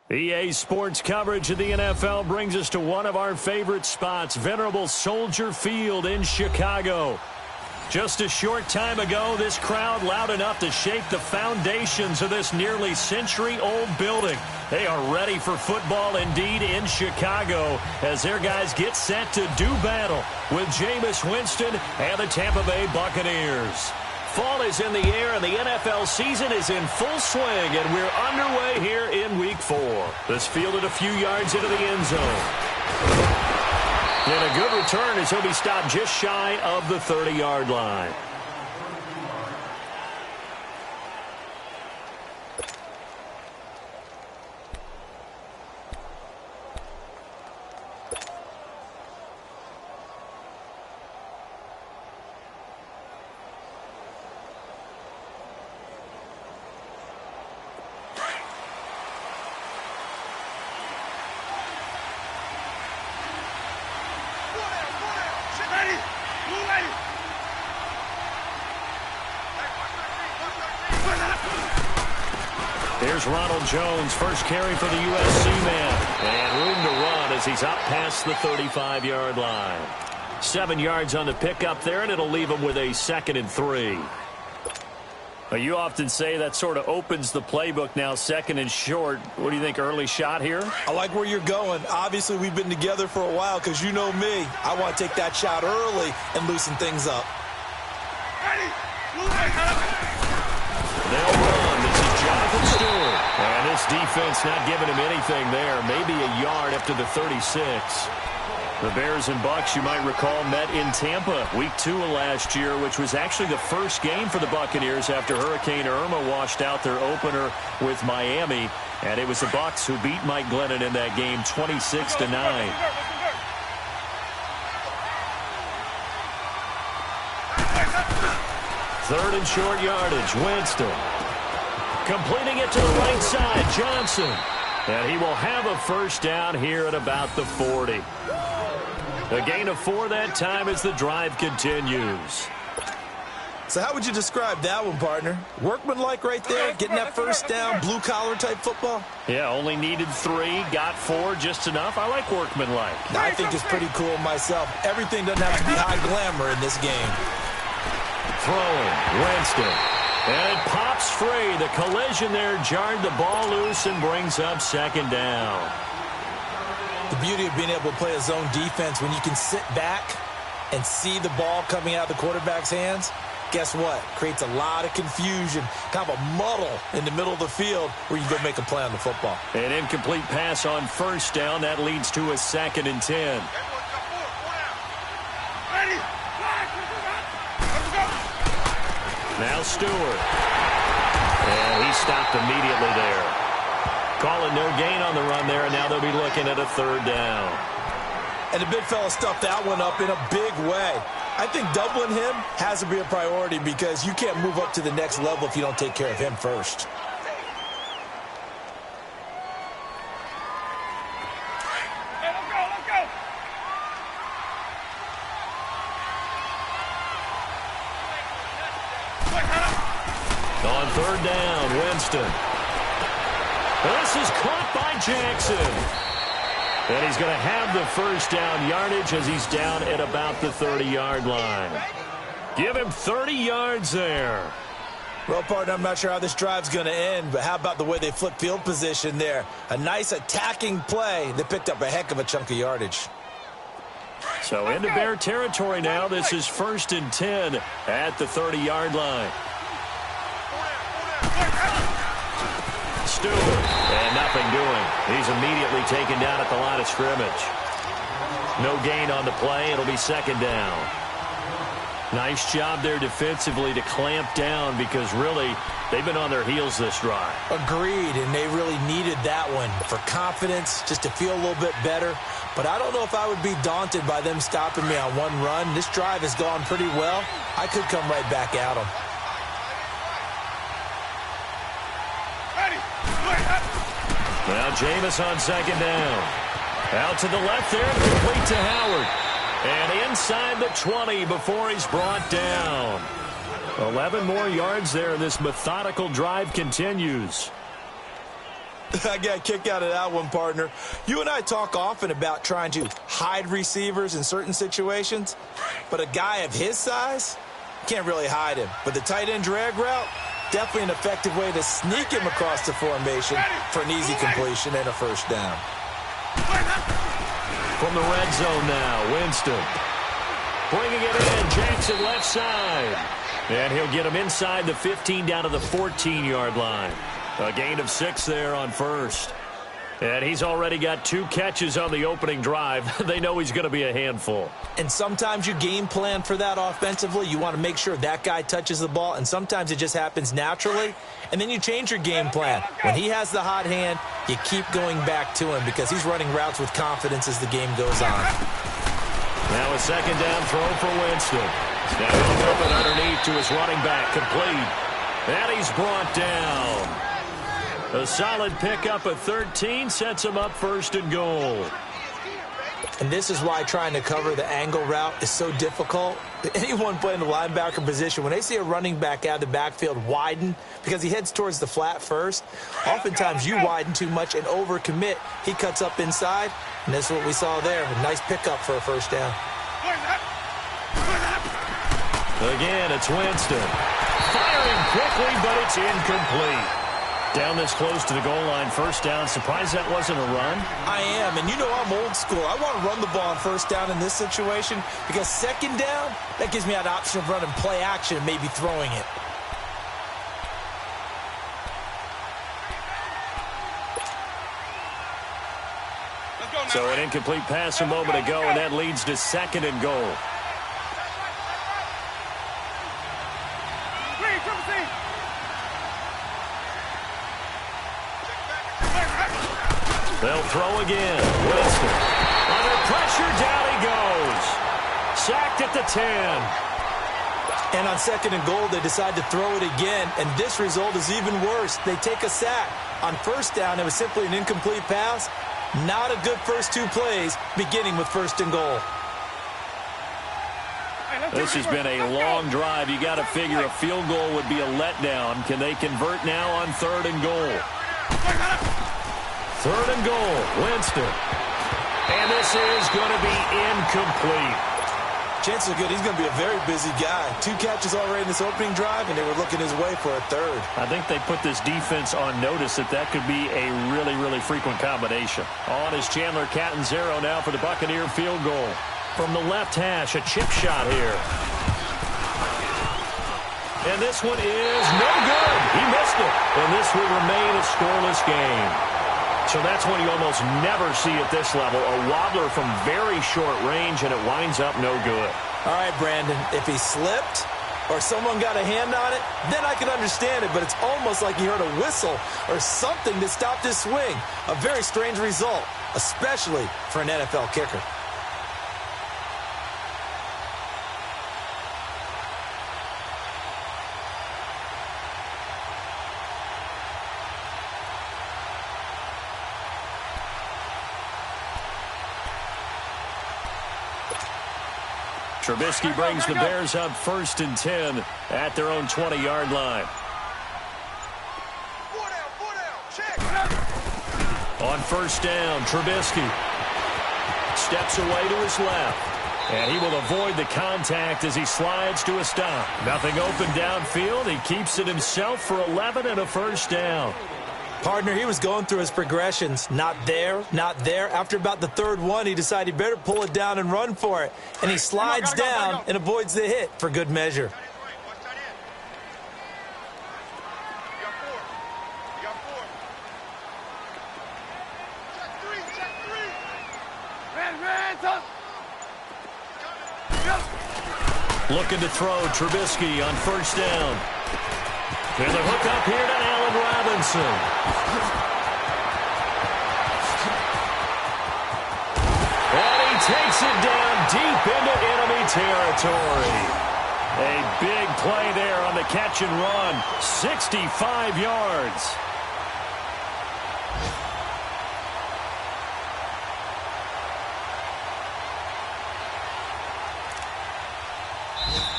EA Sports coverage of the NFL brings us to one of our favorite spots, venerable Soldier Field in Chicago. Just a short time ago, this crowd loud enough to shake the foundations of this nearly century-old building. They are ready for football indeed in Chicago as their guys get set to do battle with Jameis Winston and the Tampa Bay Buccaneers. Fall is in the air, and the NFL season is in full swing, and we're underway here in Week 4. This fielded a few yards into the end zone. And a good return as he'll be stopped just shy of the 30-yard line. Here's Ronald Jones, first carry for the USC man. And room to run as he's up past the 35-yard line. 7 yards on the pickup there, and it'll leave him with a 2nd and 3. Well, you often say that sort of opens the playbook now, 2nd and short. What do you think, early shot here? I like where you're going. Obviously, we've been together for a while because you know me. I want to take that shot early and loosen things up. They'll run. This is Jonathan Stewart. And this defense not giving him anything there. Maybe a yard up to the 36. The Bears and Bucs, you might recall, met in Tampa Week 2 of last year, which was actually the first game for the Buccaneers after Hurricane Irma washed out their opener with Miami. And it was the Bucs who beat Mike Glennon in that game 26-9. Third and short yardage, Winston. Completing it to the right side, Johnson. And he will have a first down here at about the 40. A gain of 4 that time as the drive continues. So how would you describe that one, partner? Workmanlike right there, getting that first down, blue-collar type football? Yeah, only needed 3, got 4, just enough. I like workmanlike. I think it's pretty cool myself. Everything doesn't have to be high glamour in this game. Throwing, Winston. And it pops free. The collision there jarred the ball loose and brings up 2nd down. The beauty of being able to play a zone defense when you can sit back and see the ball coming out of the quarterback's hands, guess what? Creates a lot of confusion, kind of a muddle in the middle of the field where you go make a play on the football. An incomplete pass on first down. That leads to a 2nd and 10. Now Stewart. And he stopped immediately there. Calling no gain on the run there, and now they'll be looking at a 3rd down. And the big fella stuffed that one up in a big way. I think doubling him has to be a priority because you can't move up to the next level if you don't take care of him first. On 3rd down, Winston. This is caught by Jackson. And he's going to have the first down yardage as he's down at about the 30-yard line. Give him 30 yards there. Well, partner, I'm not sure how this drive's going to end, but how about the way they flip field position there? A nice attacking play that picked up a heck of a chunk of yardage. So into Bear territory now. This is 1st and 10 at the 30-yard line. Stewart, and nothing doing. He's immediately taken down at the line of scrimmage. No gain on the play. It'll be 2nd down. Nice job there defensively to clamp down because really they've been on their heels this drive. Agreed, and they really needed that one for confidence, just to feel a little bit better. But I don't know if I would be daunted by them stopping me on one run. This drive has gone pretty well. I could come right back at them. Now Jameis on 2nd down. Out to the left there, complete to Howard. And inside the 20 before he's brought down. 11 more yards there, and this methodical drive continues. I got a kick out of that one, partner. You and I talk often about trying to hide receivers in certain situations, but a guy of his size can't really hide him. But the tight end drag route, definitely an effective way to sneak him across the formation for an easy completion and a first down. From the red zone now, Winston. Bringing it in, Jackson left side. And he'll get him inside the 15 down to the 14-yard line. A gain of 6 there on first. And he's already got 2 catches on the opening drive. They know he's going to be a handful. And sometimes you game plan for that offensively. You want to make sure that guy touches the ball, and sometimes it just happens naturally. And then you change your game plan. When he has the hot hand, you keep going back to him because he's running routes with confidence as the game goes on. Now a second down throw for Winston. Now he'll throw it underneath to his running back, complete. And he's brought down. A solid pickup of 13 sets him up first and goal. And this is why trying to cover the angle route is so difficult. Anyone playing the linebacker position, when they see a running back out of the backfield widen because he heads towards the flat first, oftentimes you widen too much and overcommit. He cuts up inside, and that's what we saw there. A nice pickup for a first down. Again, it's Winston. Firing quickly, but it's incomplete. Down this close to the goal line, first down. Surprised that wasn't a run? I am, and you know I'm old school. I want to run the ball on first down in this situation because second down, that gives me an option of running play action and maybe throwing it. So an incomplete pass a moment ago, and that leads to second and goal. They'll throw again. Winston. Under pressure, down he goes. Sacked at the 10. And on second and goal, they decide to throw it again, and this result is even worse. They take a sack. On first down, it was simply an incomplete pass. Not a good first 2 plays, beginning with first and goal. This has been a long drive. You got to figure a field goal would be a letdown. Can they convert now on third and goal? Third and goal, Winston. And this is going to be incomplete. Chances are good he's going to be a very busy guy. 2 catches already in this opening drive, and they were looking his way for a third. I think they put this defense on notice that could be a really, really frequent combination. On is Chandler Catanzaro now for the Buccaneer field goal. From the left hash, a chip shot here. And this one is no good. He missed it. And this will remain a scoreless game. So that's one you almost never see at this level. A wobbler from very short range, and it winds up no good. All right, Brandon, if he slipped or someone got a hand on it, then I can understand it. But it's almost like he heard a whistle or something that stopped his swing. A very strange result, especially for an NFL kicker. Trubisky brings the Bears up first and 10 at their own 20-yard line. On first down, Trubisky steps away to his left. And he will avoid the contact as he slides to a stop. Nothing open downfield. He keeps it himself for 11 and a first down. Partner, he was going through his progressions. Not there, not there. After about the third one, he decided he better pull it down and run for it. And he slides down and avoids the hit for good measure. Looking to throw, Trubisky on first down. And the hook up here to Allen Robinson. And he takes it down deep into enemy territory. A big play there on the catch and run. 65 yards.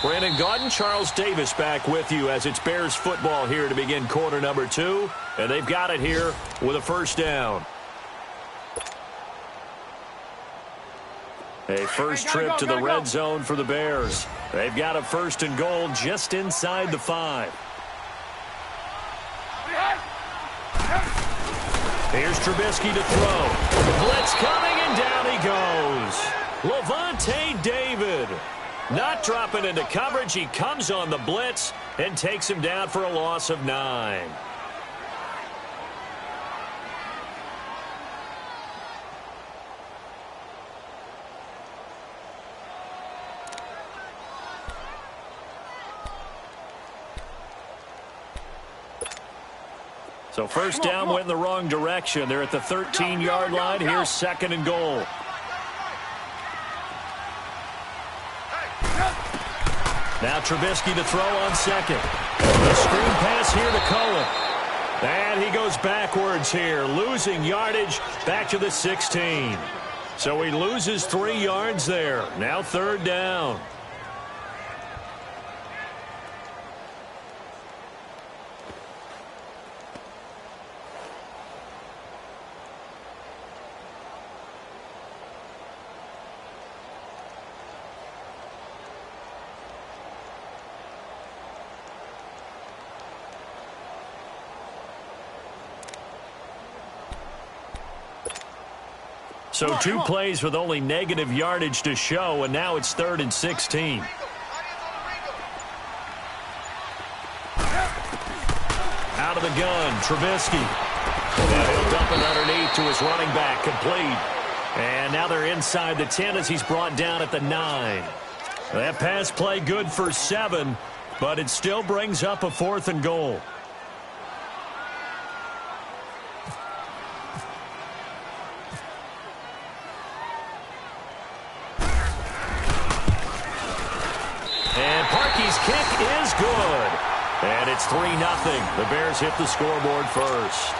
Brandon Gaudin, Charles Davis back with you as it's Bears football here to begin quarter number 2. And they've got it here with a first down. A first trip to the red zone for the Bears. They've got a first and goal just inside the 5. Here's Trubisky to throw. Blitz coming, and down he goes. Levante David. Not dropping into coverage. He comes on the blitz and takes him down for a loss of 9. So first down went in the wrong direction. They're at the 13-yard line. Here's second and goal. Now Trubisky to throw on second. The screen pass here to Cullen. And he goes backwards here, losing yardage back to the 16. So he loses 3 yards there. Now third down. So 2 plays with only negative yardage to show, and now it's 3rd and 16. Out of the gun, Trubisky. And he'll dump it underneath to his running back, complete. And now they're inside the 10 as he's brought down at the 9. That pass play good for 7, but it still brings up a 4th and goal. Kick is good. And it's 3-0. The Bears hit the scoreboard first.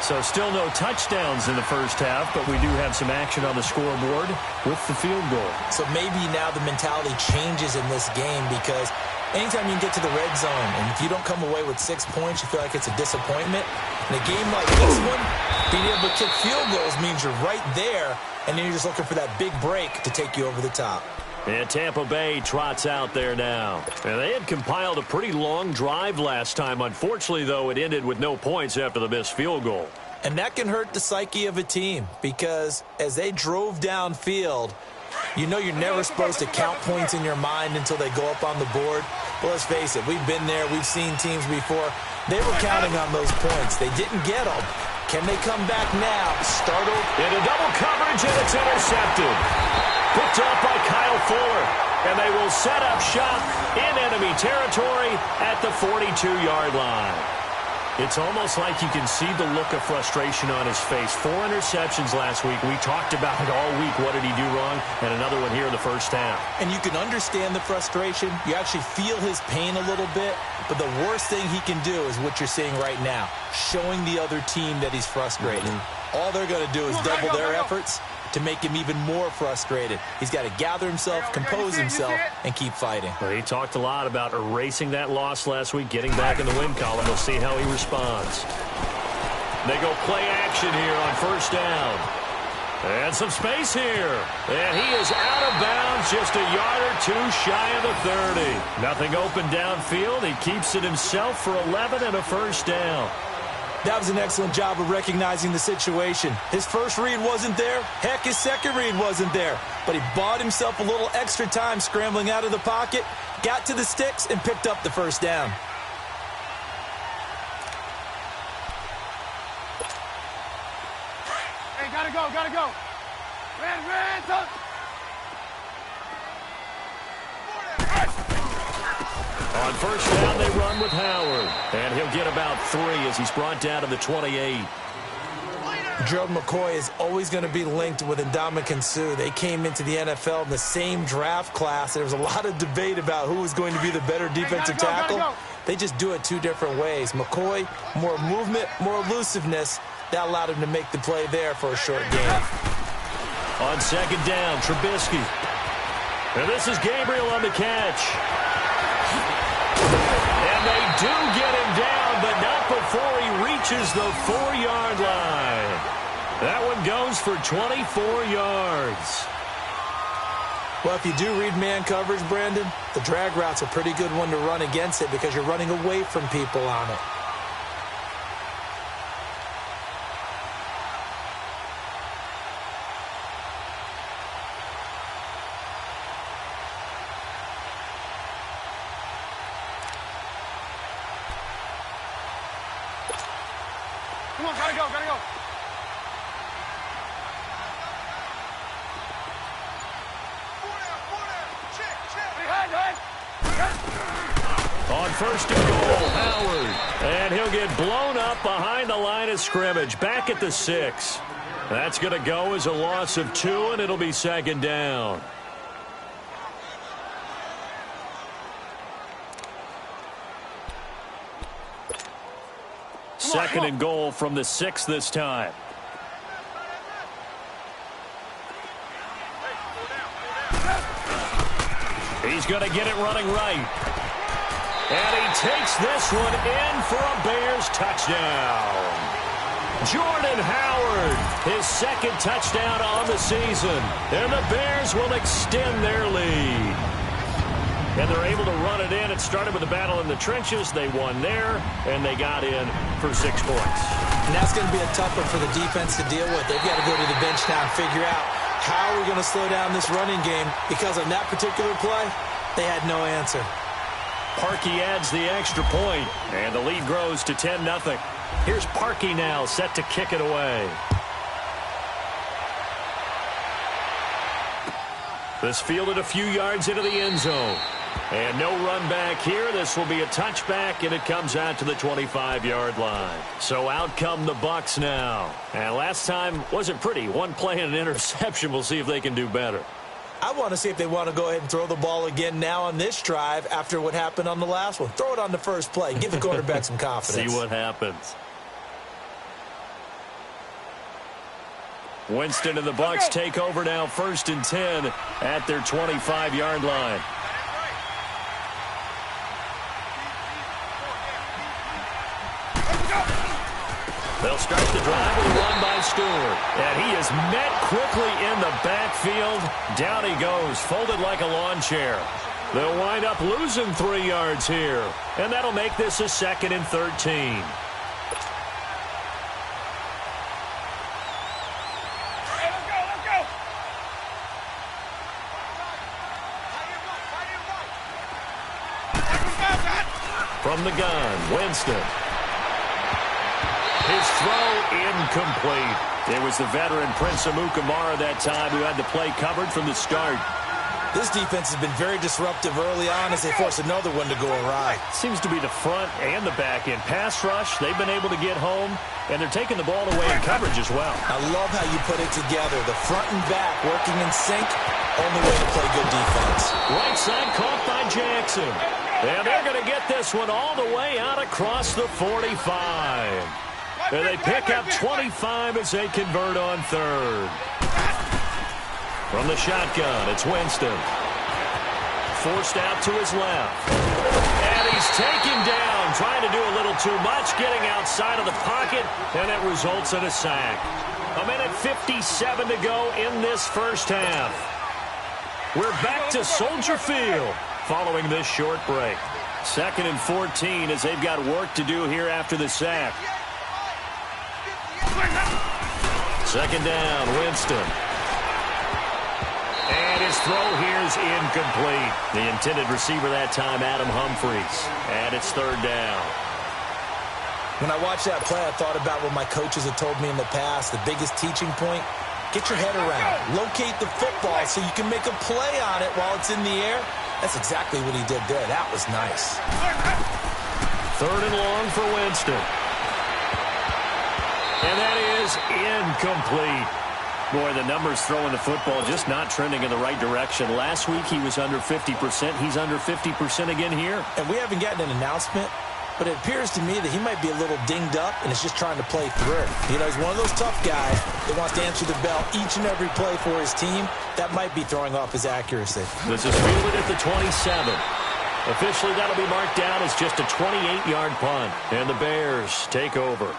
So still no touchdowns in the first half, but we do have some action on the scoreboard with the field goal. So maybe now the mentality changes in this game because anytime you get to the red zone and if you don't come away with 6 points, you feel like it's a disappointment. In a game like this one, being able to kick field goals means you're right there, and then you're just looking for that big break to take you over the top. And Tampa Bay trots out there now. And they had compiled a pretty long drive last time. Unfortunately, though, it ended with no points after the missed field goal. And that can hurt the psyche of a team because as they drove downfield, you know you're never supposed to count points in your mind until they go up on the board. But let's face it, we've been there. We've seen teams before. They were counting on those points. They didn't get them. Can they come back now? Startled. Into double coverage, and it's intercepted. Picked up by Kyle Fuller. And they will set up shop in enemy territory at the 42-yard line. It's almost like you can see the look of frustration on his face. 4 interceptions last week. We talked about it all week. What did he do wrong? And another one here in the first half. And you can understand the frustration. You actually feel his pain a little bit. But the worst thing he can do is what you're seeing right now, showing the other team that he's frustrated. All they're going to do is double their efforts to make him even more frustrated. He's got to gather himself, compose himself, and keep fighting. Well, he talked a lot about erasing that loss last week, getting back in the win column. We'll see how he responds. They go play action here on first down. And some space here. And he is out of bounds, just a yard or 2 shy of the 30. Nothing open downfield. He keeps it himself for 11 and a first down. That was an excellent job of recognizing the situation. His first read wasn't there. Heck, his second read wasn't there. But he bought himself a little extra time scrambling out of the pocket, got to the sticks, and picked up the first down. Hey, gotta go. Red, up. On first down, they run with Howard. And he'll get about 3 as he's brought down to the 28. Gerald McCoy is always going to be linked with Ndamukong Suh. They came into the NFL in the same draft class. There was a lot of debate about who was going to be the better defensive tackle. They just do it 2 different ways. McCoy, more movement, more elusiveness. That allowed him to make the play there for a short game. On second down, Trubisky. And this is Gabriel on the catch. And they do get him down, but not before he reaches the 4-yard line. That one goes for 24 yards. Well, if you do read man coverage, Brandon, the drag route's a pretty good one to run against it because you're running away from people on it. Come on, gotta go, gotta go. On first and goal, Howard. And he'll get blown up behind the line of scrimmage, back at the 6. That's going to go as a loss of 2, and it'll be second down. Second and goal from the 6 this time. He's going to get it running right. And he takes this one in for a Bears touchdown. Jordan Howard, his second touchdown on the season. And the Bears will extend their lead. And they're able to run it in. It started with a battle in the trenches. They won there, and they got in for 6 points. And that's going to be a tough one for the defense to deal with. They've got to go to the bench now and figure out how we're going to slow down this running game, because on that particular play, they had no answer. Parkey adds the extra point, and the lead grows to 10-0. Here's Parkey now, set to kick it away. This fielded a few yards into the end zone. And no run back here. This will be a touchback, and it comes out to the 25-yard line. So out come the Bucs now. And last time wasn't pretty. One play and an interception. We'll see if they can do better. I want to see if they want to go ahead and throw the ball again now on this drive after what happened on the last one. Throw it on the first play. Give the quarterback some confidence. See what happens. Winston and the Bucs take over now, 1st and 10 at their 25-yard line. They'll start the drive with a run by Stewart. And he is met quickly in the backfield. Down he goes, folded like a lawn chair. They'll wind up losing 3 yards here. And that'll make this a 2nd and 13. From the gun, Winston. His throw incomplete. It was the veteran Prince Amukamara that time who had the play covered from the start. This defense has been very disruptive early on as they force another one to go awry. Seems to be the front and the back end. Pass rush, they've been able to get home, and they're taking the ball away in coverage as well. I love how you put it together. The front and back working in sync. Only way to play good defense. Right side caught by Jackson. And they're going to get this one all the way out across the 45. And they pick up 25 as they convert on 3rd. From the shotgun, it's Winston. Forced out to his left. And he's taken down, trying to do a little too much, getting outside of the pocket, and it results in a sack. 1:57 to go in this first half. We're back to Soldier Field following this short break. 2nd and 14 as they've got work to do here after the sack. 2nd down, Winston. And his throw here is incomplete. The intended receiver that time, Adam Humphries. And it's 3rd down. When I watched that play, I thought about what my coaches had told me in the past. The biggest teaching point, get your head around. Locate the football so you can make a play on it while it's in the air. That's exactly what he did there. That was nice. 3rd and long for Winston. And that is incomplete. Boy, the numbers throwing the football just not trending in the right direction. Last week he was under 50%. He's under 50% again here. And we haven't gotten an announcement but it appears to me that he might be a little dinged up and is just trying to play through. You know, he's one of those tough guys that wants to answer the bell each and every play for his team. That might be throwing off his accuracy. This is fielded at the 27. Officially, that'll be marked down as just a 28-yard punt, and the Bears take over.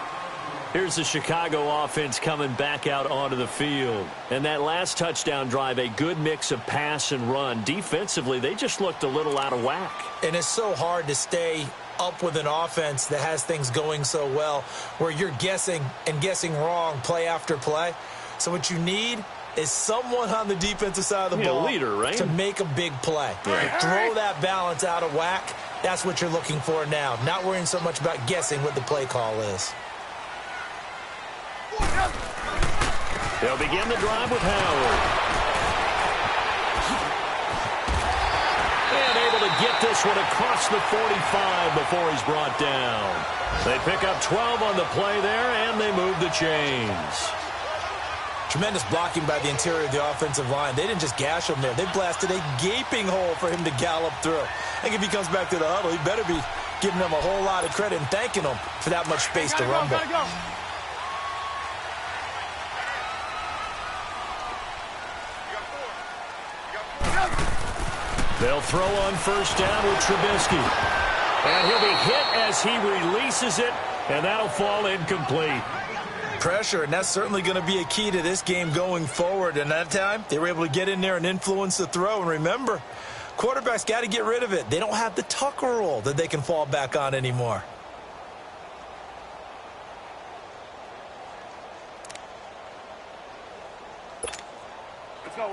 Here's the Chicago offense coming back out onto the field. And that last touchdown drive, a good mix of pass and run. Defensively, they just looked a little out of whack. And it's so hard to stay up with an offense that has things going so well, where you're guessing and guessing wrong play after play. So what you need is someone on the defensive side of the ball, leader, right? To make a big play. Right. Throw that balance out of whack. That's what you're looking for now. Not worrying so much about guessing what the play call is. They'll begin the drive with Howard. And able to get this one across the 45 before he's brought down. They pick up 12 on the play there, and they move the chains. Tremendous blocking by the interior of the offensive line. They didn't just gash him there. They blasted a gaping hole for him to gallop through. I think if he comes back to the huddle, he better be giving them a whole lot of credit and thanking them for that much space to rumble. Go. They'll throw on first down with Trubisky. And he'll be hit as he releases it, and that'll fall incomplete. Pressure, and that's certainly going to be a key to this game going forward. And that time, they were able to get in there and influence the throw. And remember, quarterbacks got to get rid of it. They don't have the Tucker rule that they can fall back on anymore.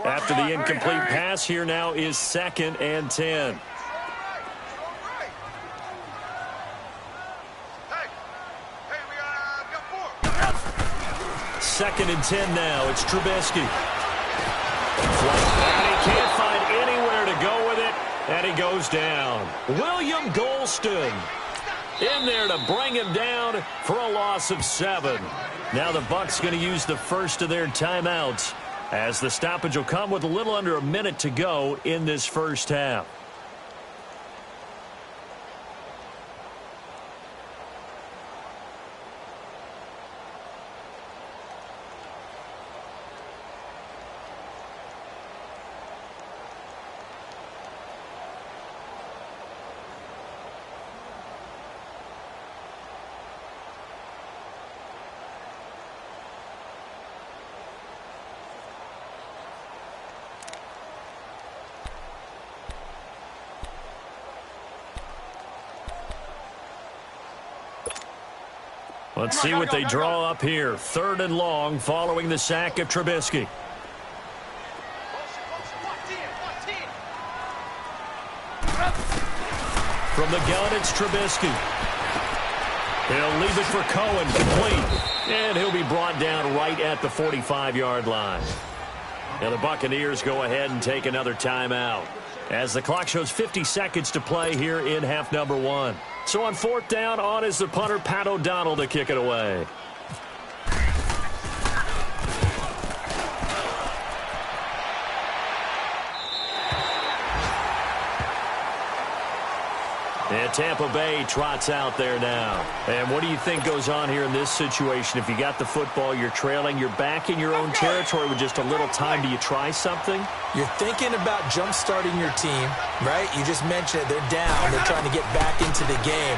After the incomplete pass, here now is 2nd and 10. Second and 10 now. It's Trubisky. And he can't find anywhere to go with it, and he goes down. William Golston in there to bring him down for a loss of 7. Now the Bucs going to use the first of their timeouts, as the stoppage will come with a little under a minute to go in this first half. Let's see what they draw up here. 3rd and long following the sack of Trubisky. From the gun, it's Trubisky. He'll leave it for Cohen, complete. And he'll be brought down right at the 45-yard line. Now the Buccaneers go ahead and take another timeout, as the clock shows 50 seconds to play here in half number 1. So on 4th down, on is the punter, Pat O'Donnell, to kick it away. And Tampa Bay trots out there now. And what do you think goes on here in this situation? If you got the football, you're trailing, you're back in your own territory with just a little time. Do you try something? You're thinking about jump-starting your team, right? You just mentioned it. They're down. They're trying to get back into the game.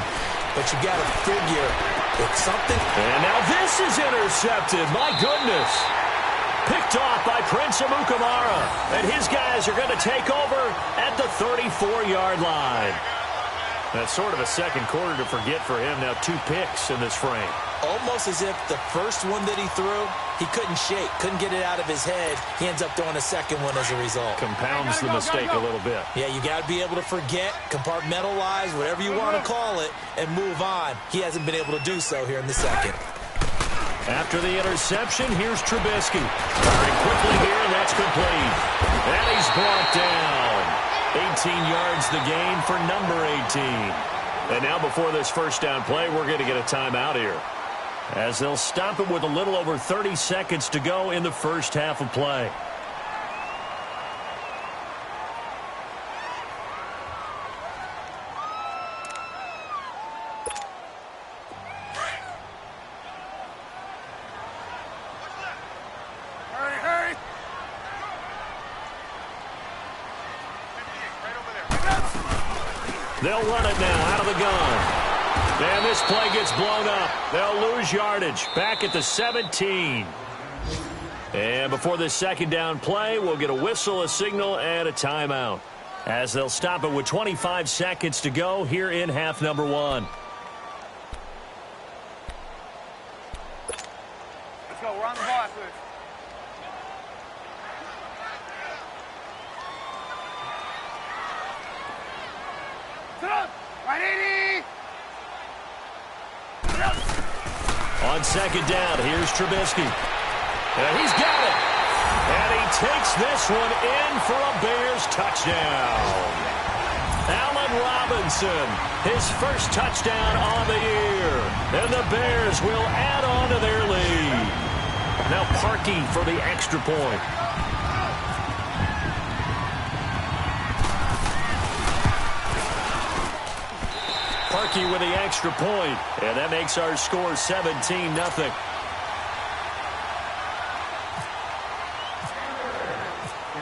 But you got to figure if something... And now this is intercepted. My goodness. Picked off by Prince Amukamara. And his guys are going to take over at the 34-yard line. That's sort of a second quarter to forget for him. Now 2 picks in this frame. Almost as if the first one that he threw, he couldn't shake, couldn't get it out of his head. He ends up throwing a second one as a result. Compounds the mistake a little bit. Yeah, you got to be able to forget, compartmentalize, whatever you want to call it, and move on. He hasn't been able to do so here in the second. After the interception, here's Trubisky. Firing quickly here, and that's complete. And he's brought down. 18 yards the gain for number 18. And now before this first down play, we're going to get a timeout here, as they'll stop it with a little over 30 seconds to go in the first half of play. They'll run it now out of the gun. And this play gets blown up. They'll lose yardage. Back at the 17. And before this second down play, we'll get a whistle, a signal, and a timeout, as they'll stop it with 25 seconds to go here in half number 1. Let's go. We're on the ball, please. Sit up. Right, 80. On second down, here's Trubisky. And he's got it. And he takes this one in for a Bears touchdown. Allen Robinson, his first touchdown on the year. And the Bears will add on to their lead. Now Parkey for the extra point. Parkey with the extra point, and that makes our score 17-0.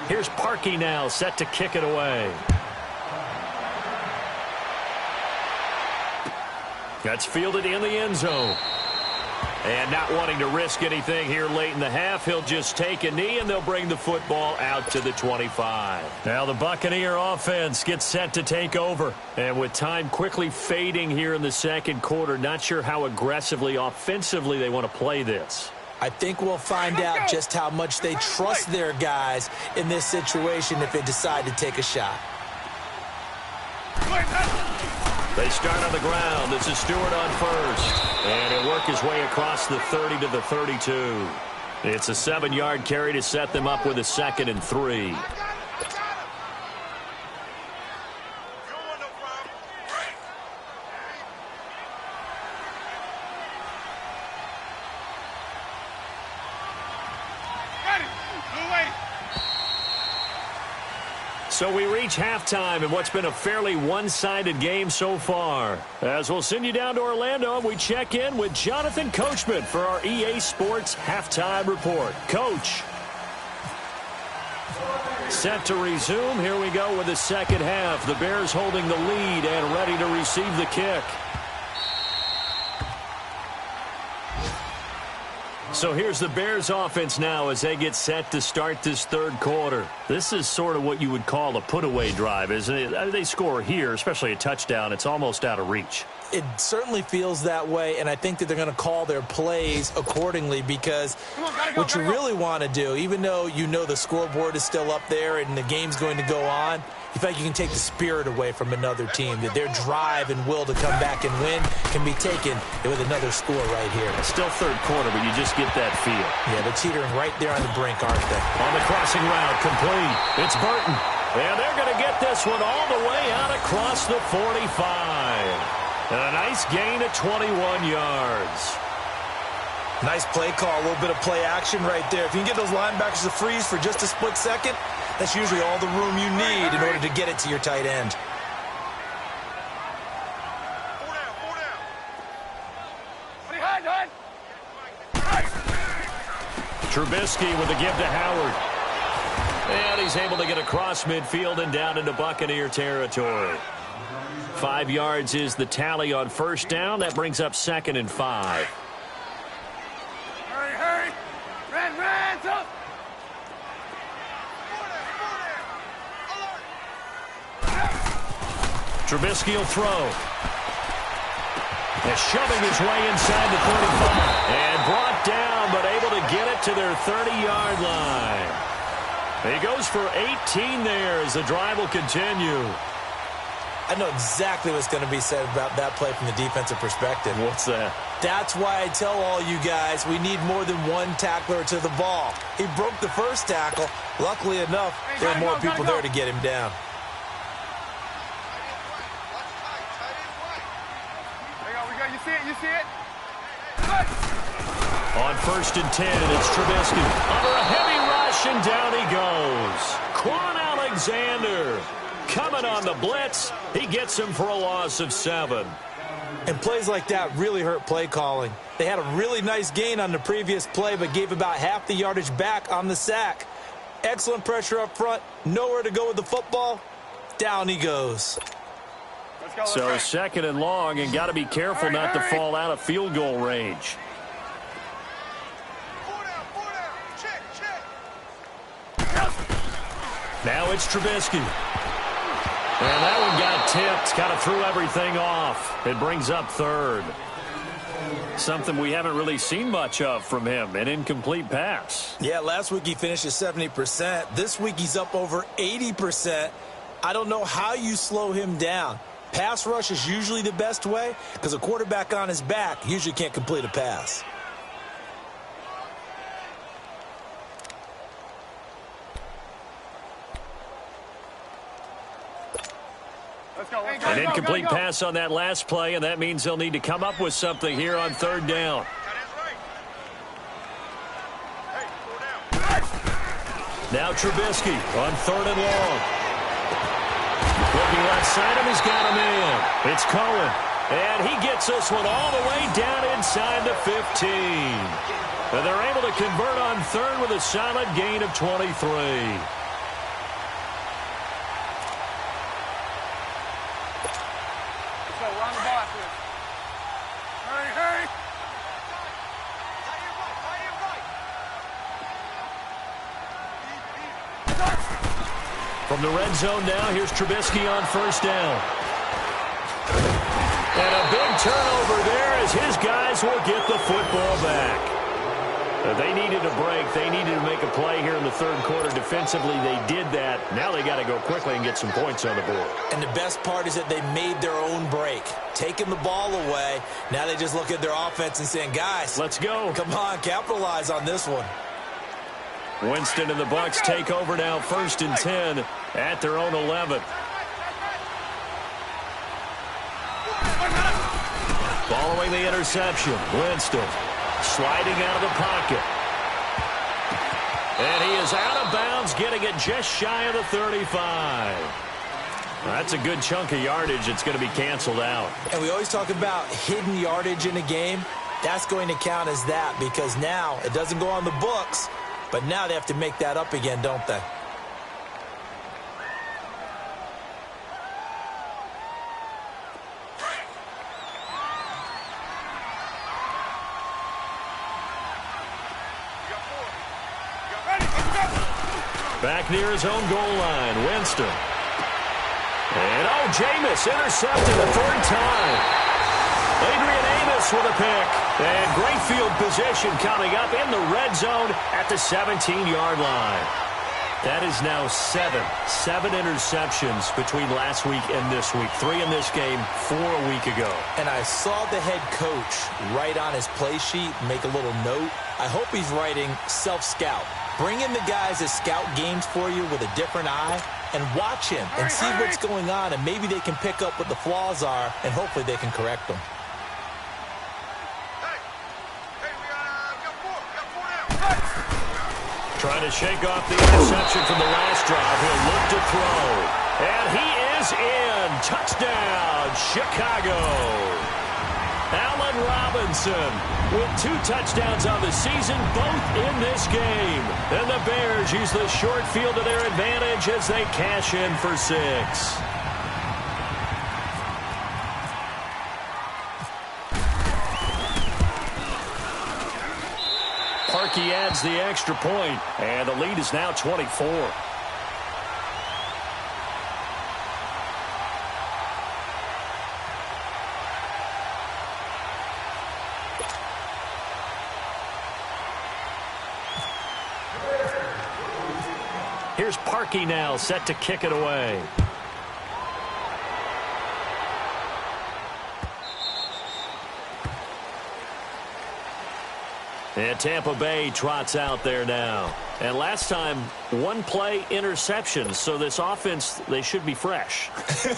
Here's Parkey now, set to kick it away. That's fielded in the end zone. And not wanting to risk anything here late in the half, he'll just take a knee, and they'll bring the football out to the 25. Now the Buccaneer offense gets set to take over. And with time quickly fading here in the second quarter, not sure how aggressively, offensively they want to play this. I think we'll find out just how much they trust their guys in this situation if they decide to take a shot. They start on the ground. This is Stewart on first. And he'll work his way across the 30 to the 32. It's a 7-yard carry to set them up with a 2nd and 3. So we reach halftime in what's been a fairly one-sided game so far. As we'll send you down to Orlando, and we check in with Jonathan Coachman for our EA Sports Halftime Report. Coach. Set to resume. Here we go with the second half. The Bears holding the lead and ready to receive the kick. So here's the Bears offense now as they get set to start this third quarter. This is sort of what you would call a put-away drive, isn't it? They score here, especially a touchdown. It's almost out of reach. It certainly feels that way, and I think that they're going to call their plays accordingly because what you really want to do, even though you know the scoreboard is still up there and the game's going to go on, you feel like you can take the spirit away from another team, that their drive and will to come back and win can be taken with another score right here. It's still third quarter, but you just get that feel. Yeah, they're teetering right there on the brink, aren't they? On the crossing route, complete. It's Burton. And they're going to get this one all the way out across the 45. And a nice gain of 21 yards. Nice play call, a little bit of play action right there. If you can get those linebackers to freeze for just a split second, that's usually all the room you need in order to get it to your tight end. Trubisky with the give to Howard. And he's able to get across midfield and down into Buccaneer territory. 5 yards is the tally on first down. That brings up 2nd and 5. Hurry, hurry. Red, up. Trubisky will throw. And shoving his way inside the 35. And brought down, but able to get it to their 30-yard line. He goes for 18 there as the drive will continue. I know exactly what's going to be said about that play from the defensive perspective. What's that? That's why I tell all you guys we need more than one tackler to the ball. He broke the first tackle. Luckily enough, there are more people there to get him down. You see it? You see it? On 1st and 10, it's Trubisky. Under a heavy rush, and down he goes. Quan Alexander coming on the blitz. He gets him for a loss of 7. And plays like that really hurt play calling. They had a really nice gain on the previous play, but gave about half the yardage back on the sack. Excellent pressure up front. Nowhere to go with the football. Down he goes. Let's So second and long, and got to be careful not to fall out of field goal range. Now it's Trubisky. And that one got tipped. Kind of threw everything off. It brings up third. Something we haven't really seen much of from him, an incomplete pass. Yeah, last week he finished at 70%. This week he's up over 80%. I don't know how you slow him down. Pass rush is usually the best way because a quarterback on his back usually can't complete a pass. An incomplete pass on that last play, and that means they'll need to come up with something here on third down. Now Trubisky on third and long. Looking left side of him, he's got a man. It's Cohen, and he gets this one all the way down inside the 15. And they're able to convert on third with a solid gain of 23. From the red zone now, here's Trubisky on first down. And a big turnover there as his guys will get the football back. They needed a break. They needed to make a play here in the third quarter. Defensively, they did that. Now they got to go quickly and get some points on the board. And the best part is that they made their own break. Taking the ball away, now they just look at their offense and saying, guys, let's go. Come on, capitalize on this one. Winston and the Bucs take over now, 1st and 10 at their own 11. Following the interception, Winston sliding out of the pocket. And he is out of bounds, getting it just shy of the 35. That's a good chunk of yardage. It's going to be canceled out. And we always talk about hidden yardage in a game. That's going to count as that because now it doesn't go on the books. But now they have to make that up again, don't they? Back near his own goal line, Winston. And, Jameis intercepted a third time. Adrian Amos with a pick. And great field position coming up in the red zone at the 17-yard line. That is now 7 interceptions between last week and this week. 3 in this game, 4 a week ago. And I saw the head coach write on his play sheet, make a little note. I hope he's writing self-scout. Bring in the guys that scout games for you with a different eye and watch him and see what's going on, and maybe they can pick up what the flaws are, and hopefully they can correct them. Trying to shake off the interception from the last drive. He'll look to throw. And he is in. Touchdown, Chicago. Allen Robinson with 2 touchdowns on the season, both in this game. And the Bears use the short field to their advantage as they cash in for 6. He adds the extra point, and the lead is now 24. Here's Parkey now, set to kick it away. And Tampa Bay trots out there now. And last time, 1 play interception. So this offense, they should be fresh.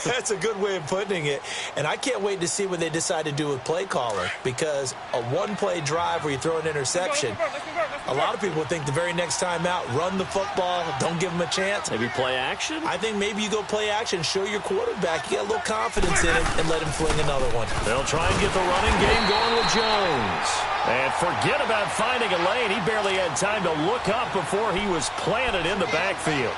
That's a good way of putting it. And I can't wait to see what they decide to do with play caller. Because a 1-play drive where you throw an interception, a lot of people think the very next time out, run the football, don't give them a chance. Maybe play action? I think maybe you go play action, show your quarterback, you get a little confidence in it, and let him fling another one. They'll try and get the running game going with Jones. And forget about finding a lane. He barely had time to look up before he was planted in the backfield.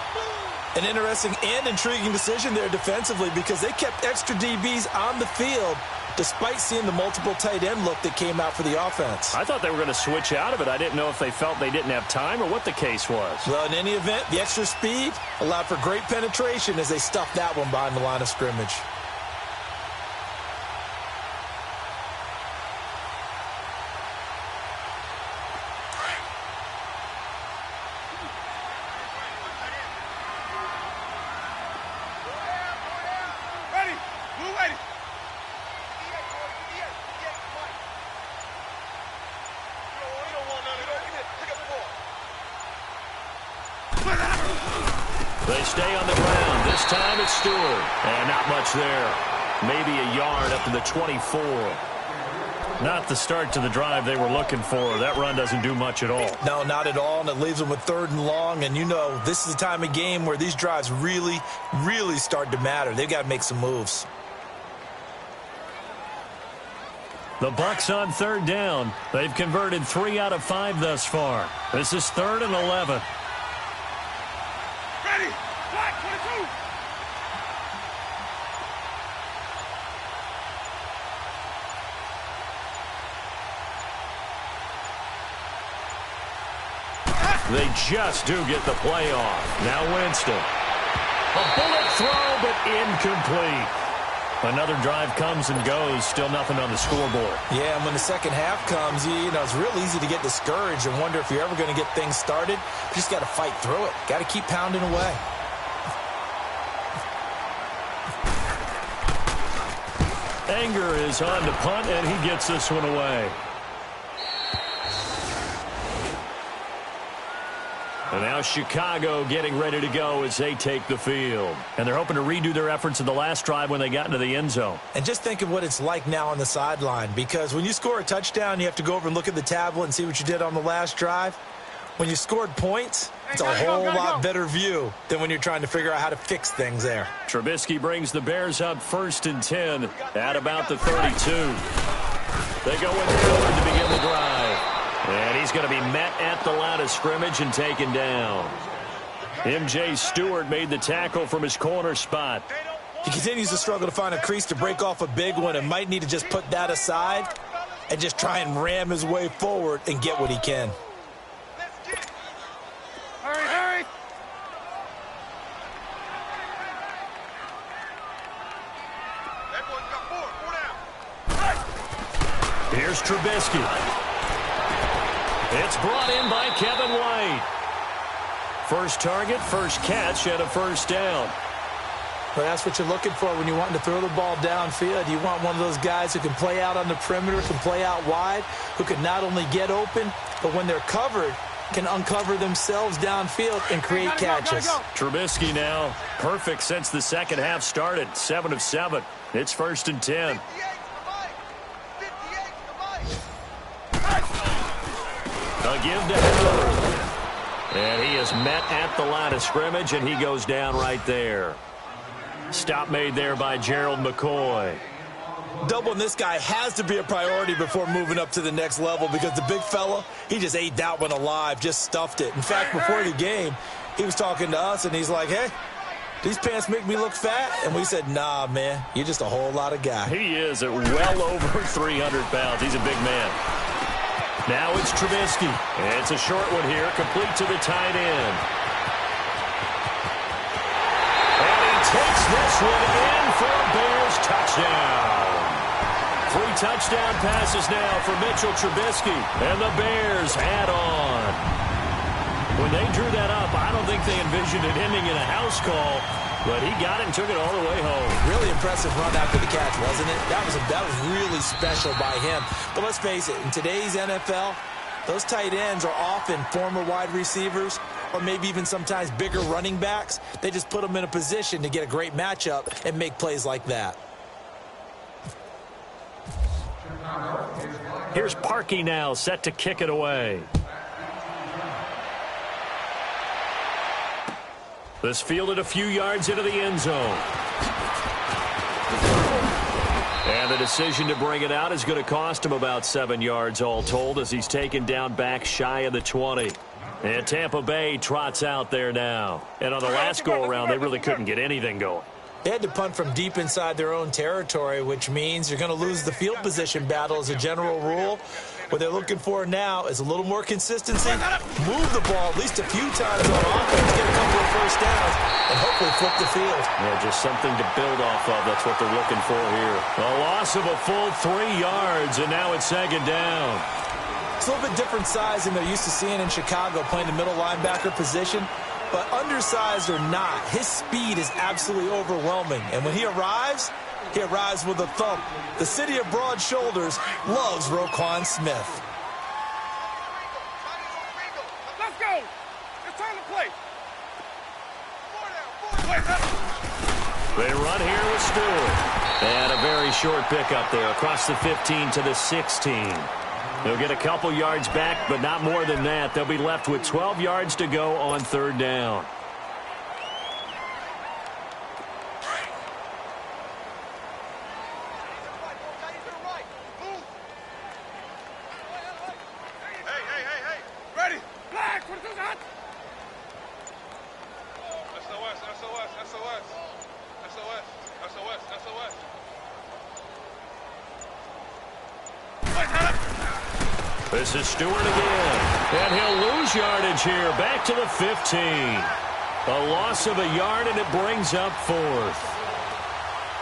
An interesting and intriguing decision there defensively because they kept extra DBs on the field despite seeing the multiple tight end look that came out for the offense. I thought they were going to switch out of it. I didn't know if they felt they didn't have time or what the case was. Well, in any event, the extra speed allowed for great penetration as they stuffed that one behind the line of scrimmage. They stay on the ground. This time it's Stewart. And not much there. Maybe a yard up to the 24. Not the start to the drive they were looking for. That run doesn't do much at all. No, not at all, and it leaves them with 3rd and long. And you know, this is the time of game where these drives really, really start to matter. They've got to make some moves. The Bucs on 3rd down. They've converted 3 out of 5 thus far. This is 3rd and 11. Ready. Black 22. They just do get the play off. Now Winston. A bullet throw, but incomplete. Another drive comes and goes. Still nothing on the scoreboard. Yeah, and when the second half comes, you know, it's real easy to get discouraged and wonder if you're ever going to get things started. You just got to fight through it. Got to keep pounding away. Anger is on to punt, and he gets this one away. And now Chicago getting ready to go as they take the field. And they're hoping to redo their efforts in the last drive when they got into the end zone. And just think of what it's like now on the sideline, because when you score a touchdown, you have to go over and look at the tablet and see what you did on the last drive. When you scored points, it's a whole lot better view than when you're trying to figure out how to fix things there. Trubisky brings the Bears up 1st and 10 at about the 32. They go in forward to begin the drive. And he's going to be met at the line of scrimmage and taken down. M.J. Stewart made the tackle from his corner spot. He continues to struggle to find a crease to break off a big one and might need to just put that aside and just try and ram his way forward and get what he can. Hurry, hurry. That one's got 4 down. Here's Trubisky. It's brought in by Kevin White. First target, first catch, and a first down. But that's what you're looking for when you're wanting to throw the ball downfield. You want one of those guys who can play out on the perimeter, can play out wide, who can not only get open, but when they're covered, can uncover themselves downfield and create catches. Trubisky now perfect since the second half started. 7 of 7. It's 1st and 10. A give to Howard. And he is met at the line of scrimmage, and he goes down right there. Stop made there by Gerald McCoy. Doubling this guy has to be a priority before moving up to the next level because the big fella, he just ate that one alive, just stuffed it. In fact, before the game, he was talking to us, and he's like, hey, these pants make me look fat? And we said, nah, man, you're just a whole lot of guy. He is at well over 300 pounds. He's a big man. Now it's Trubisky. It's a short one here, complete to the tight end. And he takes this one in for a Bears touchdown. 3 touchdown passes now for Mitchell Trubisky. And the Bears add on. When they drew that up, I don't think they envisioned it ending in a house call, but he got it and took it all the way home. Really impressive run after the catch, wasn't it? That was really special by him. But let's face it, in today's NFL, those tight ends are often former wide receivers or maybe even sometimes bigger running backs. They just put them in a position to get a great matchup and make plays like that. Here's Parkey now, set to kick it away. This fielded a few yards into the end zone. And the decision to bring it out is going to cost him about 7 yards all told as he's taken down back shy of the 20. And Tampa Bay trots out there now. And on the last go-around, they really couldn't get anything going. They had to punt from deep inside their own territory, which means you're going to lose the field position battle as a general rule. What they're looking for now is a little more consistency, move the ball at least a few times on offense, get a couple of first downs, and hopefully flip the field. Yeah, just something to build off of. That's what they're looking for here. A loss of a full 3 yards, and now it's second down. It's a little bit different size than they're used to seeing in Chicago, playing the middle linebacker position. But undersized or not, his speed is absolutely overwhelming. And when he arrives with a thump. The city of broad shoulders loves Roquan Smith. Let's go. It's time to play. They run here with Stewart. And a very short pickup there across the 15 to the 16. They'll get a couple yards back, but not more than that. They'll be left with 12 yards to go on third down. Ready. Black. What is that? SOS. This is Stewart again. And he'll lose yardage here. Back to the 15. A loss of a yard, and it brings up fourth.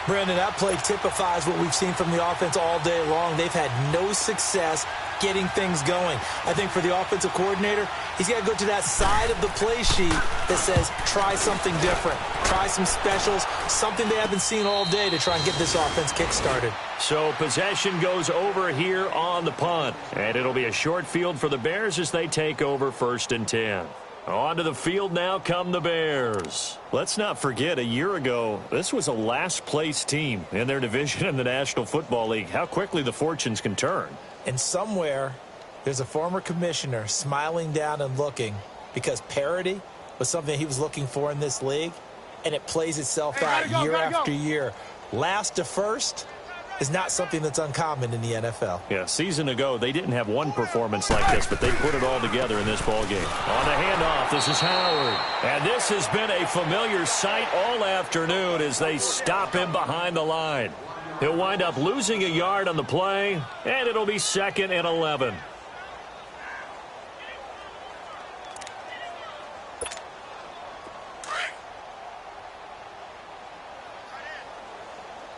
Brandon, that play typifies what we've seen from the offense all day long. They've had no success getting things going. I think for the offensive coordinator, he's got to go to that side of the play sheet that says, try something different. Try some specials, something they haven't seen all day to try and get this offense kick-started. So possession goes over here on the punt. And it'll be a short field for the Bears as they take over 1st and 10. Onto the field now come the Bears. Let's not forget, a year ago, this was a last-place team in their division in the National Football League. How quickly the fortunes can turn. And somewhere, there's a former commissioner smiling down and looking because parity was something he was looking for in this league, and it plays itself out year after year. Last to first is not something that's uncommon in the NFL. Yeah, a season ago, they didn't have one performance like this, but they put it all together in this ballgame. On the handoff, this is Howard. And this has been a familiar sight all afternoon as they stop him behind the line. He'll wind up losing a yard on the play, and it'll be 2nd and 11.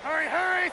Hurry.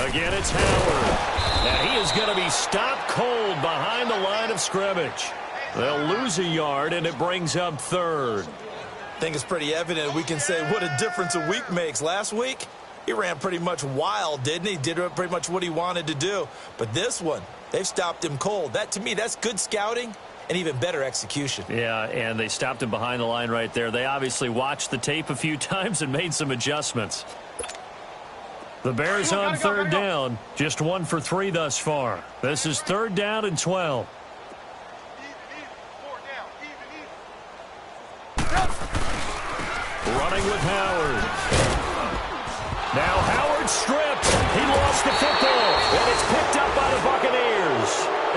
Again, it's Howard. And he is going to be stopped cold behind the line of scrimmage. They'll lose a yard, and it brings up 3rd. I think it's pretty evident we can say what a difference a week makes. Last week, he ran pretty much wild, didn't he? Did pretty much what he wanted to do. But this one, they've stopped him cold. That, to me, that's good scouting and even better execution. Yeah, and they stopped him behind the line right there. They obviously watched the tape a few times and made some adjustments. The Bears on third down, just 1 for 3 thus far. This is 3rd down and 12. Running with Howard. Now Howard stripped. He lost the football, and it's picked up by the Buccaneers.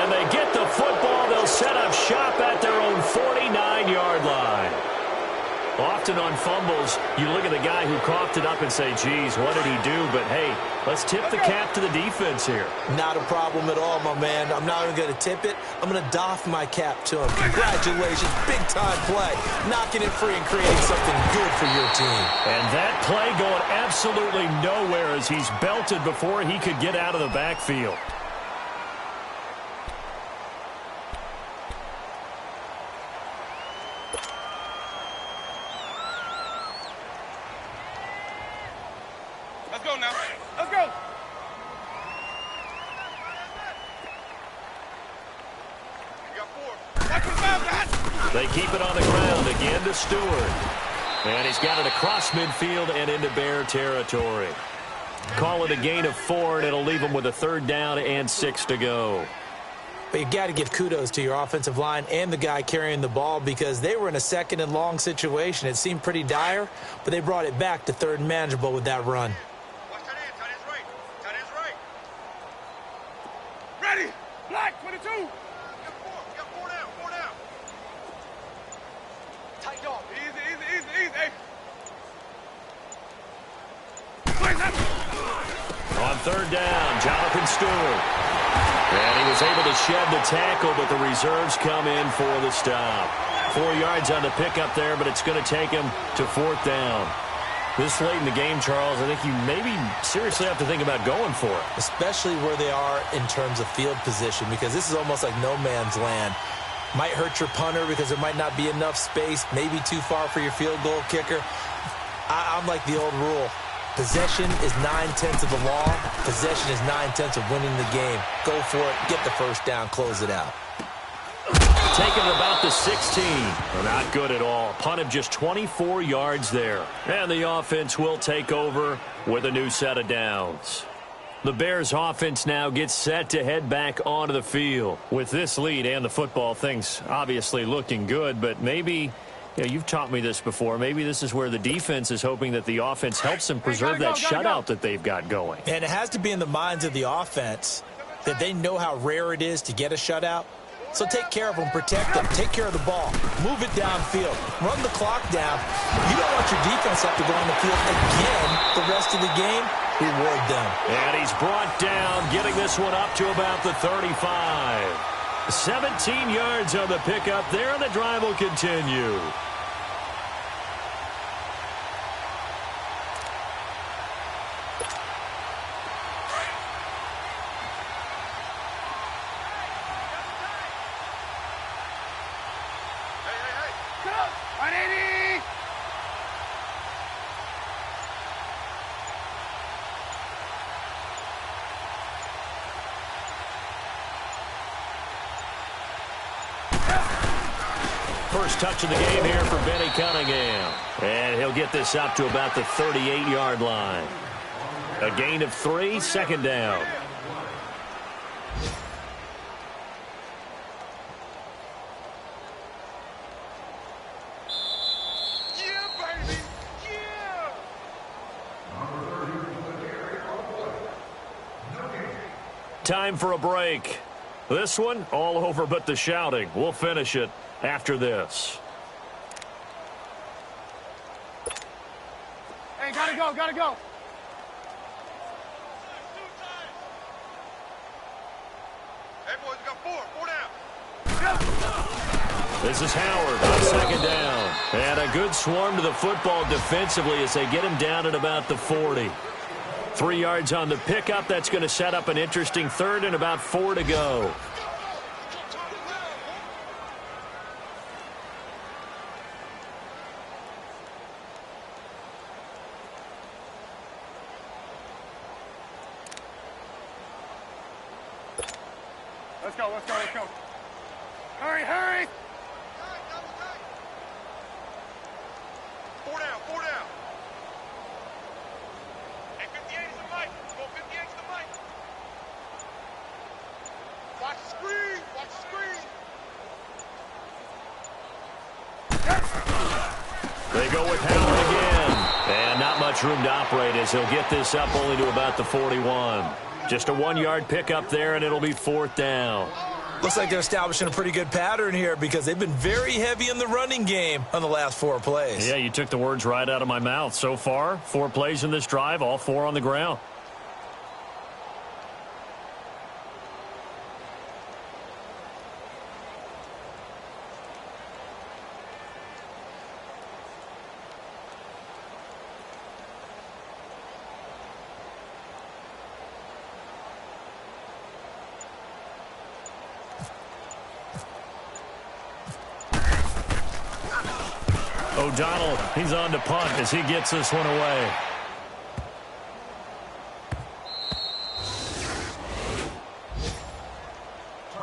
And they get the football. They'll set up shop at their own 49-yard line. Often on fumbles, you look at the guy who coughed it up and say, geez, what did he do? But, hey, let's tip the cap to the defense here. Not a problem at all, my man. I'm not even going to tip it. I'm going to doff my cap to him. Congratulations. Big-time play. Knocking it free and creating something good for your team. And that play going absolutely nowhere as he's belted before he could get out of the backfield. Let's go. They keep it on the ground again to Stewart. And he's got it across midfield and into Bear territory. Call it a gain of 4, and it'll leave them with a 3rd down and 6 to go. But you got to give kudos to your offensive line and the guy carrying the ball because they were in a 2nd and long situation. It seemed pretty dire, but they brought it back to 3rd and manageable with that run. Tight off. Easy. On third down, Jonathan Stewart. And he was able to shed the tackle, but the reserves come in for the stop. 4 yards on the pickup there, but it's going to take him to fourth down. This late in the game, Charles, I think you maybe seriously have to think about going for it. Especially where they are in terms of field position, because this is almost like no man's land. Might hurt your punter because there might not be enough space, maybe too far for your field goal kicker. I'm like the old rule. Possession is 9/10 of the law. Possession is 9/10 of winning the game. Go for it. Get the first down. Close it out. Taken about the 16. Not good at all. Punt of just 24 yards there. And the offense will take over with a new set of downs. The Bears offense now gets set to head back onto the field. With this lead and the football, things obviously looking good, but maybe, you've taught me this before, maybe this is where the defense is hoping that the offense helps them preserve that shutout that they've got going. And it has to be in the minds of the offense that they know how rare it is to get a shutout. So take care of them, protect them, take care of the ball, move it downfield, run the clock down. You don't want your defense to have to go on the field again the rest of the game. Reward them. And he's brought down, getting this one up to about the 35. 17 yards on the pickup there, and the drive will continue. First touch of the game here for Benny Cunningham. And he'll get this up to about the 38-yard line. A gain of 3, second down. Yeah, baby. Yeah. Time for a break. This one, all over but the shouting. We'll finish it after this. Hey, gotta go. Hey, boys, we got four down. This is Howard on second down. And a good swarm to the football defensively as they get him down at about the 40. 3 yards on the pickup. That's going to set up an interesting third and about 4 to go. Let's go. Hurry. 4 down. Hey, 58 is the mic. Go 58 is the mic. Watch the screen. They go with Howard again. And not much room to operate as he'll get this up only to about the 41. Just a 1-yard pickup there, and it'll be fourth down. Looks like they're establishing a pretty good pattern here because they've been very heavy in the running game on the last 4 plays. Yeah, you took the words right out of my mouth. So far, 4 plays in this drive, all 4 on the ground. O'Donnell, he's on to punt as he gets this one away.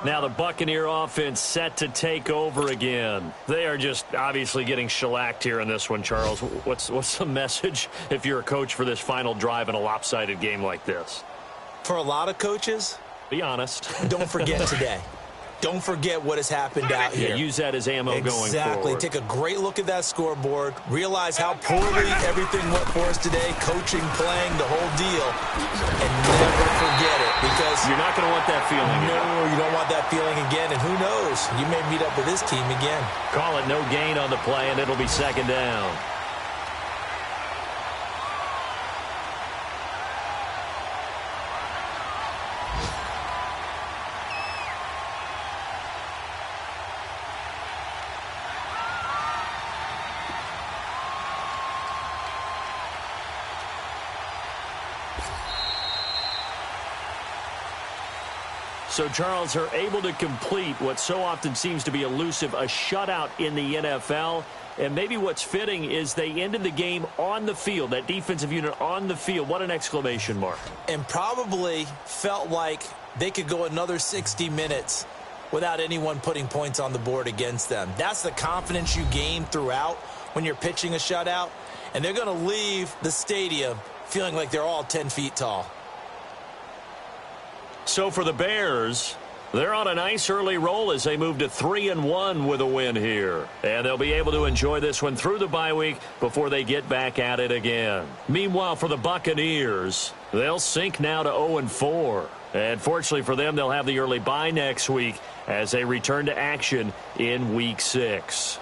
Now the Buccaneer offense set to take over again. They are just obviously getting shellacked here in this one, Charles. What's the message if you're a coach for this final drive in a lopsided game like this? For a lot of coaches, be honest. Don't forget today. Don't forget what has happened out here. Yeah, use that as ammo going forward. Exactly. Take a great look at that scoreboard. Realize how poorly everything went for us today. Coaching, playing, the whole deal. And never forget it, because you're not going to want that feeling again. No, you don't want that feeling again, and who knows? You may meet up with this team again. Call it no gain on the play, and it'll be second down. So, Charles, are able to complete what so often seems to be elusive, a shutout in the NFL. And maybe what's fitting is they ended the game on the field, that defensive unit on the field. What an exclamation mark. And probably felt like they could go another 60 minutes without anyone putting points on the board against them. That's the confidence you gain throughout when you're pitching a shutout. And they're going to leave the stadium feeling like they're all 10 feet tall. So for the Bears, they're on a nice early roll as they move to 3-1 with a win here. And they'll be able to enjoy this one through the bye week before they get back at it again. Meanwhile, for the Buccaneers, they'll sink now to 0-4. And fortunately for them, they'll have the early bye next week as they return to action in Week 6.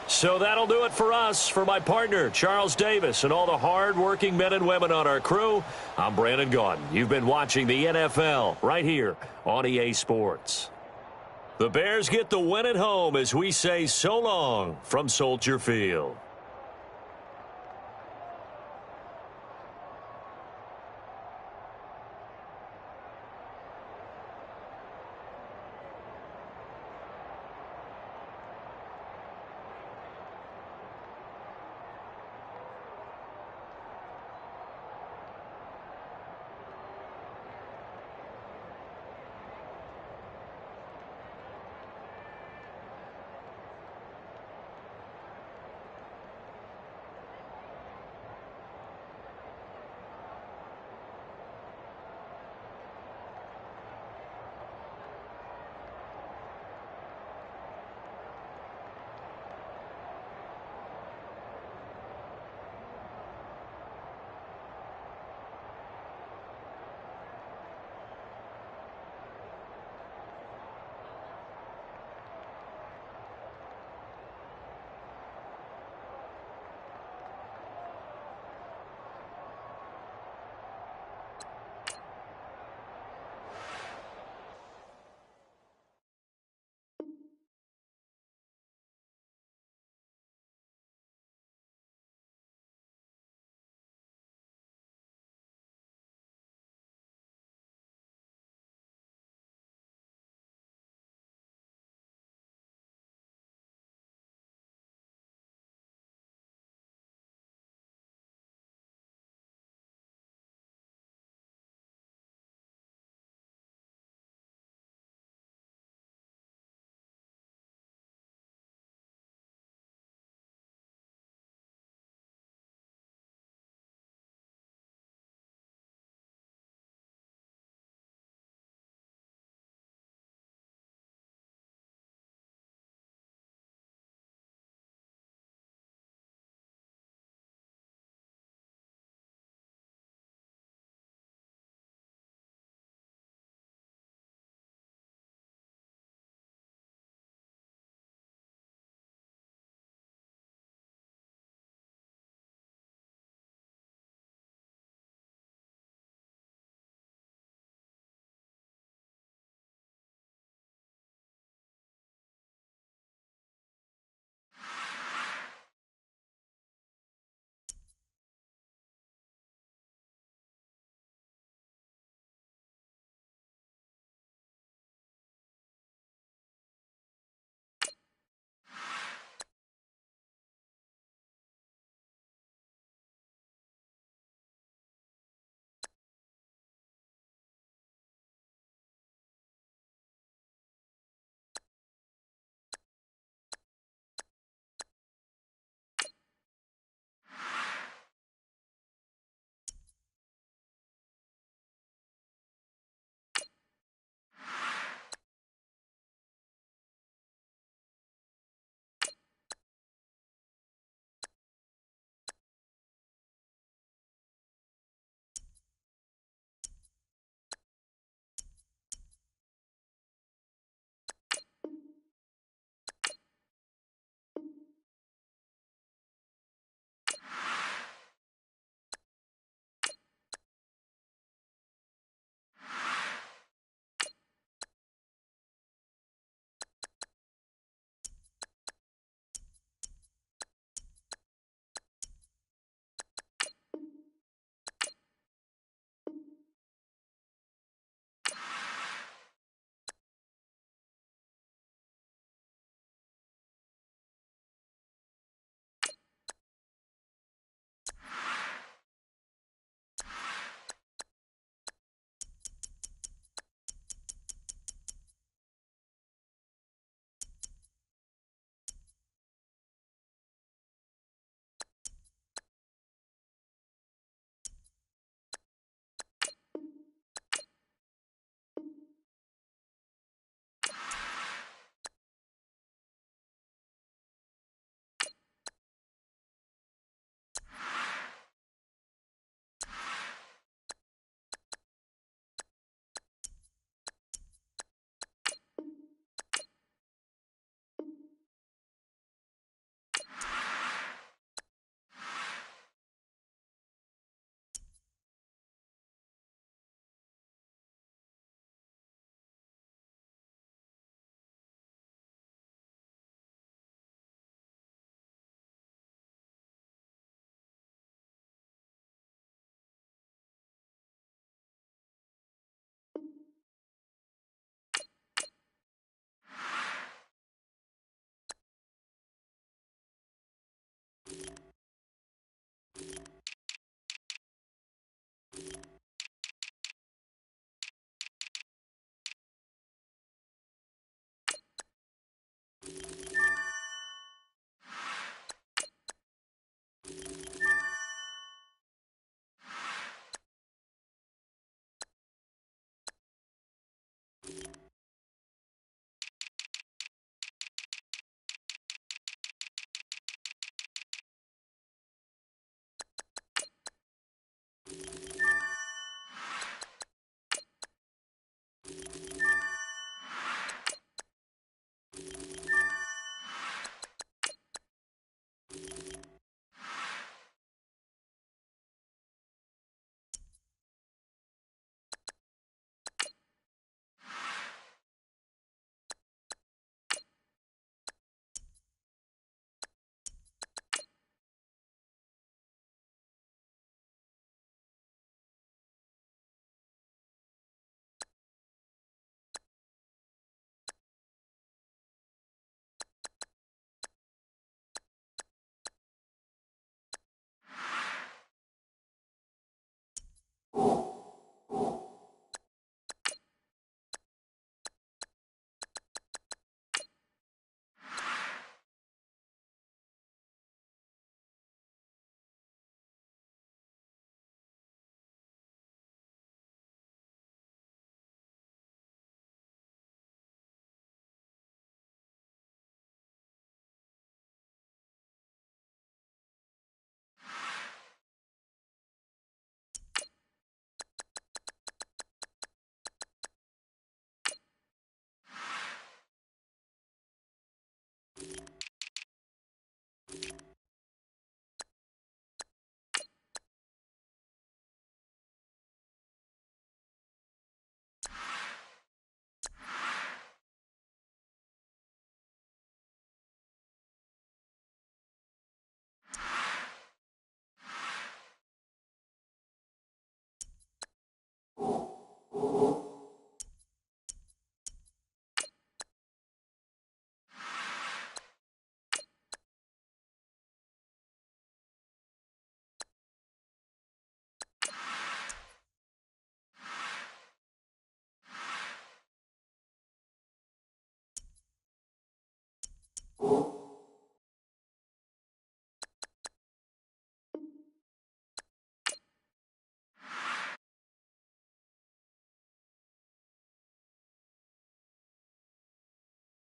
So that'll do it for us. For my partner, Charles Davis, and all the hard-working men and women on our crew, I'm Brandon Gaudin. You've been watching the NFL right here on EA Sports. The Bears get the win at home as we say so long from Soldier Field.